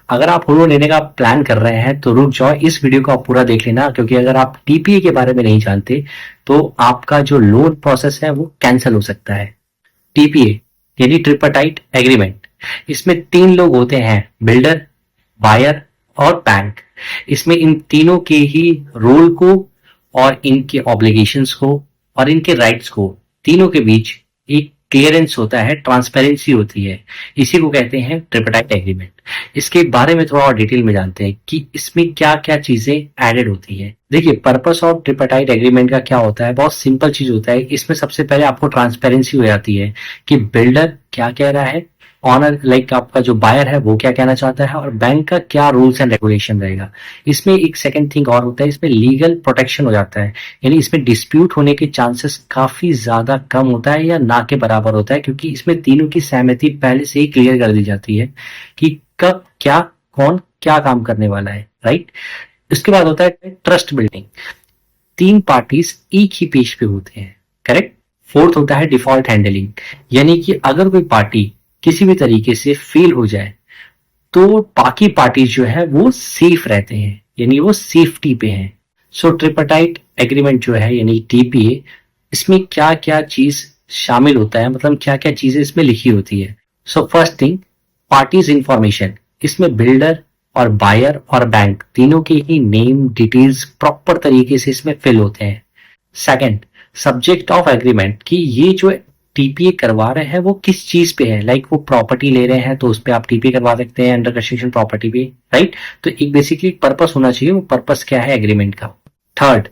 अगर आप home loan लेने का प्लान कर रहे हैं तो रुक जाओ, इस वीडियो को आप पूरा देख लेना, क्योंकि अगर आप टीपीए के बारे में नहीं जानते तो आपका जो लोन प्रोसेस है वो कैंसिल हो सकता है। टीपीए यानी ट्रिपटाइट एग्रीमेंट, इसमें 3 लोग होते हैं, बिल्डर, बायर और बैंक। इसमें इन तीनों के ही रोल को और इनके ऑब्लिगेशंस को और इनके राइट्स को, तीनों के बीच एक क्लियरेंस होता है, ट्रांसपेरेंसी होती है। इसी को कहते हैं ट्रिपटाइट एग्रीमेंट। इसके बारे में थोड़ा और डिटेल में जानते हैं कि इसमें क्या क्या चीजें एडेड होती है। देखिए, पर्पस ऑफ ट्रिपटाइट एग्रीमेंट का क्या होता है, बहुत सिंपल चीज होता है। इसमें सबसे पहले आपको ट्रांसपेरेंसी हो जाती है कि बिल्डर क्या कह रहा है, ऑनर लाइक आपका जो बायर है वो क्या कहना चाहता है, और बैंक का क्या रूल्स एंड रेगुलेशन रहेगा। इसमें एक सेकंड थिंग और होता है, इसमें लीगल प्रोटेक्शन हो जाता है, यानी इसमें डिस्प्यूट होने के चांसेस काफी ज्यादा कम होता है या ना के बराबर होता है, क्योंकि इसमें तीनों की सहमति पहले से ही क्लियर कर दी जाती है कि कब क्या कौन क्या काम करने वाला है, राइट। उसके बाद होता है ट्रस्ट बिल्डिंग। 3 पार्टीज एक ही पेज पे होते हैं, करेक्ट। फोर्थ होता है डिफॉल्ट हैंडलिंग, यानी कि अगर कोई पार्टी किसी भी तरीके से फेल हो जाए तो बाकी पार्टीज जो है वो सेफ रहते हैं, यानी वो सेफ्टी पे हैं। सो ट्रिपटाइट एग्रीमेंट जो है यानी टीपीए, इसमें क्या क्या चीज शामिल होता है, मतलब क्या क्या चीजें इसमें लिखी होती है। So first thing, parties information. इसमें बिल्डर और बायर और बैंक तीनों के ही नेम डिटेल्स प्रॉपर तरीके से इसमें फिल होते हैं। सेकंड, सब्जेक्ट ऑफ एग्रीमेंट, कि ये जो टीपीए करवा रहे हैं वो किस चीज पे है, लाइक वो प्रॉपर्टी ले रहे हैं तो उस पे आप टीपीए करवा सकते हैं, अंडर कंस्ट्रक्शन प्रॉपर्टी पे, राइट। तो एक बेसिकली पर्पस होना चाहिए, वो पर्पस क्या है एग्रीमेंट का। Third,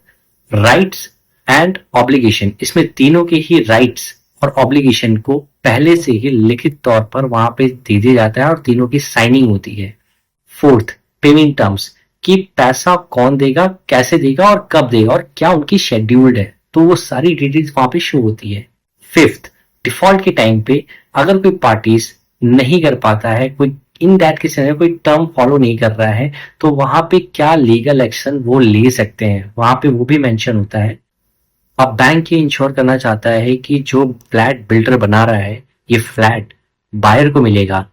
rights and obligation. इसमें तीनों के ही राइट्स और ऑब्लिगेशन को पहले से ही लिखित तौर पर वहां पे दे दिया जाता है और तीनों की साइनिंग होती है। फोर्थ, पेमेंट टर्म्स, कि पैसा कौन देगा, कैसे देगा और कब देगा और क्या उनकी शेड्यूल्ड है, तो वो सारी डिटेल्स वहां पे शो होती है। फिफ्थ, डिफॉल्ट के टाइम पे अगर कोई पार्टीज नहीं कर पाता है, कोई इन दैट के समय कोई टर्म फॉलो नहीं कर रहा है, तो वहां पे क्या लीगल एक्शन वो ले सकते हैं, वहां पे वो भी मेंशन होता है। अब बैंक ये इंश्योर करना चाहता है कि जो फ्लैट बिल्डर बना रहा है ये फ्लैट बायर को मिलेगा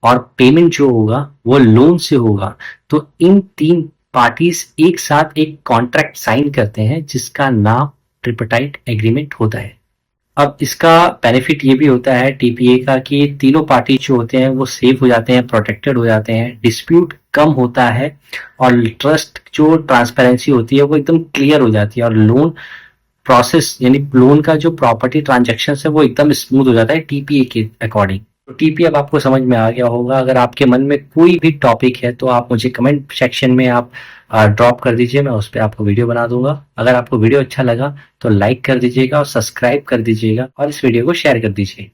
और पेमेंट जो होगा वो लोन से होगा। तो इन 3 पार्टीज एक साथ एक कॉन्ट्रैक्ट साइन करते हैं जिसका नाम ट्रिपटाइट एग्रीमेंट होता है। अब इसका बेनिफिट ये भी होता है टीपीए का कि तीनों पार्टी जो होते हैं वो सेफ हो जाते हैं, प्रोटेक्टेड हो जाते हैं, डिस्प्यूट कम होता है और ट्रस्ट जो ट्रांसपेरेंसी होती है वो एकदम क्लियर हो जाती है, और लोन प्रोसेस यानी लोन का जो प्रॉपर्टी ट्रांजेक्शन है वो एकदम स्मूथ हो जाता है टीपीए के अकॉर्डिंग। तो टीपीए अब आपको समझ में आ गया होगा। अगर आपके मन में कोई भी टॉपिक है तो आप मुझे कमेंट सेक्शन में आप ड्रॉप कर दीजिए, मैं उस पर आपको वीडियो बना दूंगा। अगर आपको वीडियो अच्छा लगा तो लाइक कर दीजिएगा और सब्सक्राइब कर दीजिएगा और इस वीडियो को शेयर कर दीजिए।